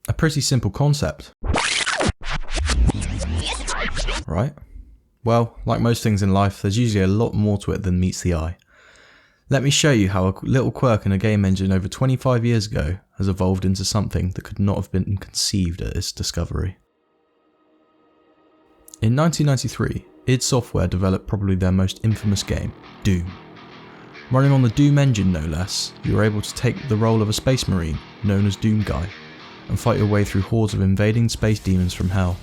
A pretty simple concept, right? Well, like most things in life, there's usually a lot more to it than meets the eye. Let me show you how a little quirk in a game engine over 25 years ago has evolved into something that could not have been conceived at its discovery. In 1993, id Software developed probably their most infamous game, Doom. Running on the Doom engine no less, you were able to take the role of a space marine, known as Doom Guy, and fight your way through hordes of invading space demons from hell.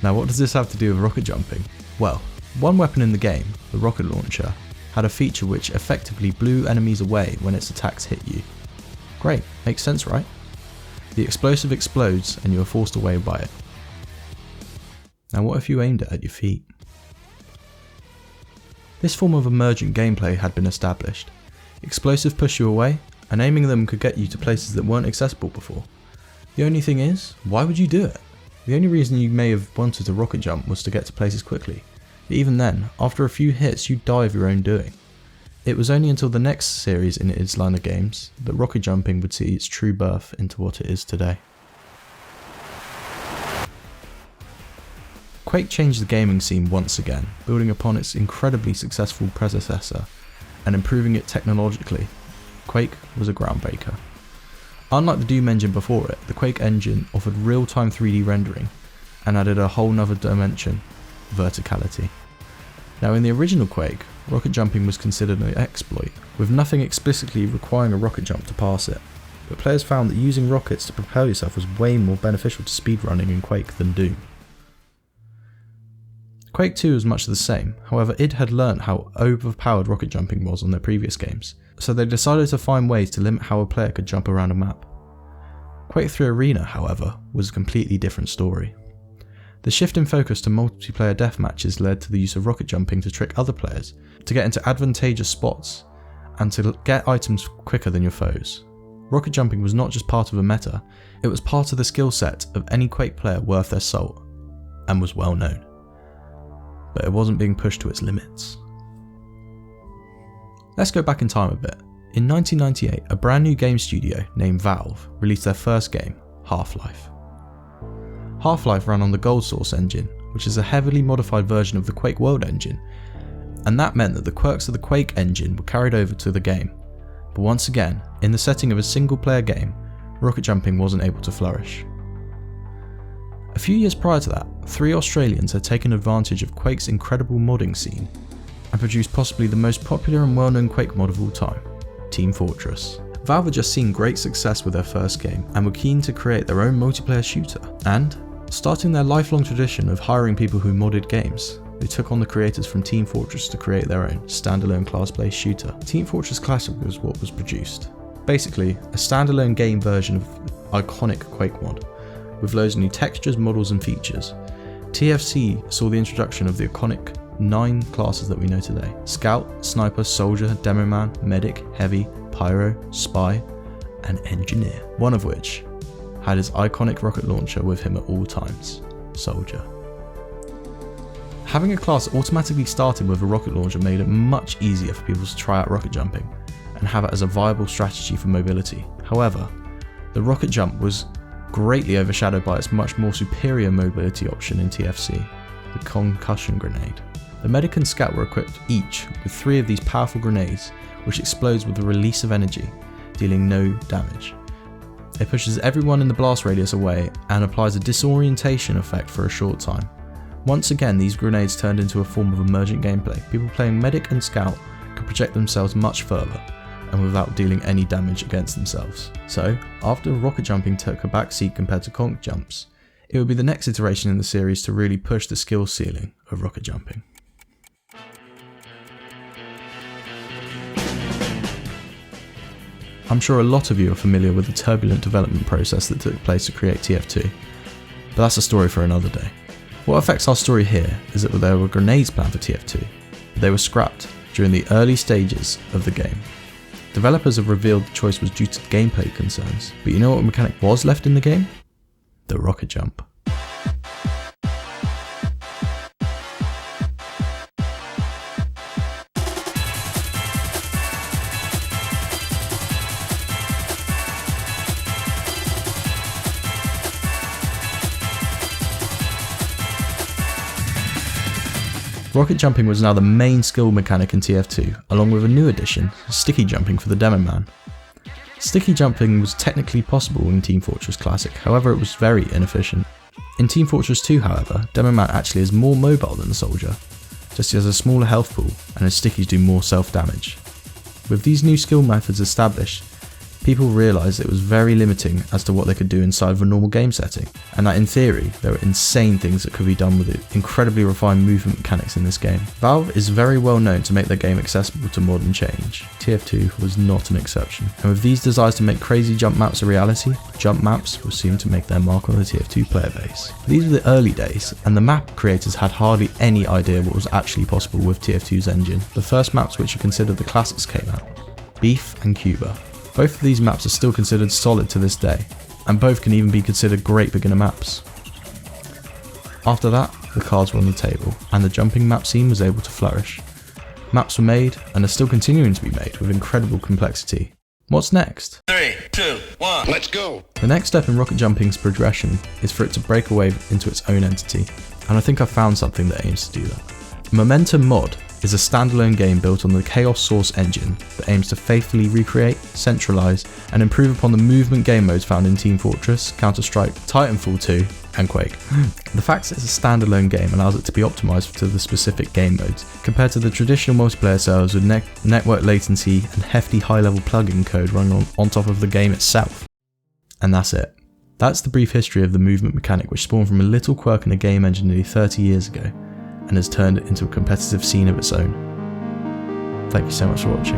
Now what does this have to do with rocket jumping? Well, one weapon in the game, the rocket launcher, had a feature which effectively blew enemies away when its attacks hit you. Great, makes sense, right? The explosive explodes and you are forced away by it. Now what if you aimed it at your feet? This form of emergent gameplay had been established. Explosives push you away, and aiming them could get you to places that weren't accessible before. The only thing is, why would you do it? The only reason you may have wanted to rocket jump was to get to places quickly. But even then, after a few hits you'd die of your own doing. It was only until the next series in its line of games that rocket jumping would see its true birth into what it is today. Quake changed the gaming scene once again, building upon its incredibly successful predecessor and improving it technologically. Quake was a groundbreaker. Unlike the Doom engine before it, the Quake engine offered real-time 3D rendering and added a whole nother dimension, verticality. Now in the original Quake, rocket jumping was considered an exploit, with nothing explicitly requiring a rocket jump to pass it, but players found that using rockets to propel yourself was way more beneficial to speedrunning in Quake than Doom. Quake 2 was much the same, however id had learnt how overpowered rocket jumping was on their previous games, so they decided to find ways to limit how a player could jump around a map. Quake 3 Arena, however, was a completely different story. The shift in focus to multiplayer deathmatches led to the use of rocket jumping to trick other players, to get into advantageous spots, and to get items quicker than your foes. Rocket jumping was not just part of a meta, it was part of the skill set of any Quake player worth their salt, and was well known. But it wasn't being pushed to its limits. Let's go back in time a bit. In 1998, a brand new game studio named Valve released their first game, Half-Life. Half-Life ran on the Gold Source engine, which is a heavily modified version of the Quake World engine, and that meant that the quirks of the Quake engine were carried over to the game. But once again, in the setting of a single player game, rocket jumping wasn't able to flourish. A few years prior to that, 3 Australians had taken advantage of Quake's incredible modding scene and produced possibly the most popular and well-known Quake mod of all time, Team Fortress. Valve had just seen great success with their first game and were keen to create their own multiplayer shooter, and, starting their lifelong tradition of hiring people who modded games, they took on the creators from Team Fortress to create their own standalone class-based shooter. Team Fortress Classic was what was produced. Basically, a standalone game version of the iconic Quake mod, with loads of new textures, models and features. TFC saw the introduction of the iconic 9 classes that we know today: Scout, Sniper, Soldier, Demoman, Medic, Heavy, Pyro, Spy and Engineer, one of which had his iconic rocket launcher with him at all times, Soldier. Having a class automatically started with a rocket launcher made it much easier for people to try out rocket jumping and have it as a viable strategy for mobility. However, the rocket jump was greatly overshadowed by its much more superior mobility option in TFC, the concussion grenade. The Medic and Scout were equipped each with 3 of these powerful grenades, which explodes with the release of energy, dealing no damage. It pushes everyone in the blast radius away and applies a disorientation effect for a short time. Once again, these grenades turned into a form of emergent gameplay. People playing Medic and Scout could project themselves much further, and without dealing any damage against themselves. So, after rocket jumping took a backseat compared to conch jumps, it would be the next iteration in the series to really push the skill ceiling of rocket jumping. I'm sure a lot of you are familiar with the turbulent development process that took place to create TF2, but that's a story for another day. What affects our story here is that there were grenades planned for TF2, but they were scrapped during the early stages of the game. Developers have revealed the choice was due to gameplay concerns, but you know what mechanic was left in the game? The rocket jump. Rocket jumping was now the main skill mechanic in TF2, along with a new addition, sticky jumping for the Demo Man. Sticky jumping was technically possible in Team Fortress Classic, however it was very inefficient. In Team Fortress 2 however, Demo Man actually is more mobile than the Soldier, just he has a smaller health pool and his stickies do more self-damage. With these new skill methods established, people realised it was very limiting as to what they could do inside of a normal game setting, and that in theory, there were insane things that could be done with the incredibly refined movement mechanics in this game. Valve is very well known to make their game accessible to modern change. TF2 was not an exception, and with these desires to make crazy jump maps a reality, jump maps were soon to make their mark on the TF2 player base. These were the early days, and the map creators had hardly any idea what was actually possible with TF2's engine. The first maps which are considered the classics came out, Beef and Cuba. Both of these maps are still considered solid to this day, and both can even be considered great beginner maps. After that, the cards were on the table, and the jumping map scene was able to flourish. Maps were made, and are still continuing to be made with incredible complexity. What's next? 3, 2, 1, let's go! The next step in rocket jumping's progression is for it to break away into its own entity, and I think I've found something that aims to do that. Momentum Mod is a standalone game built on the Chaos Source engine that aims to faithfully recreate, centralise, and improve upon the movement game modes found in Team Fortress, Counter-Strike, Titanfall 2, and Quake. The fact that it's a standalone game allows it to be optimised to the specific game modes, compared to the traditional multiplayer servers with network latency and hefty high-level plugin code running on top of the game itself. And that's it. That's the brief history of the movement mechanic which spawned from a little quirk in a game engine nearly 30 years ago, and has turned it into a competitive scene of its own. Thank you so much for watching.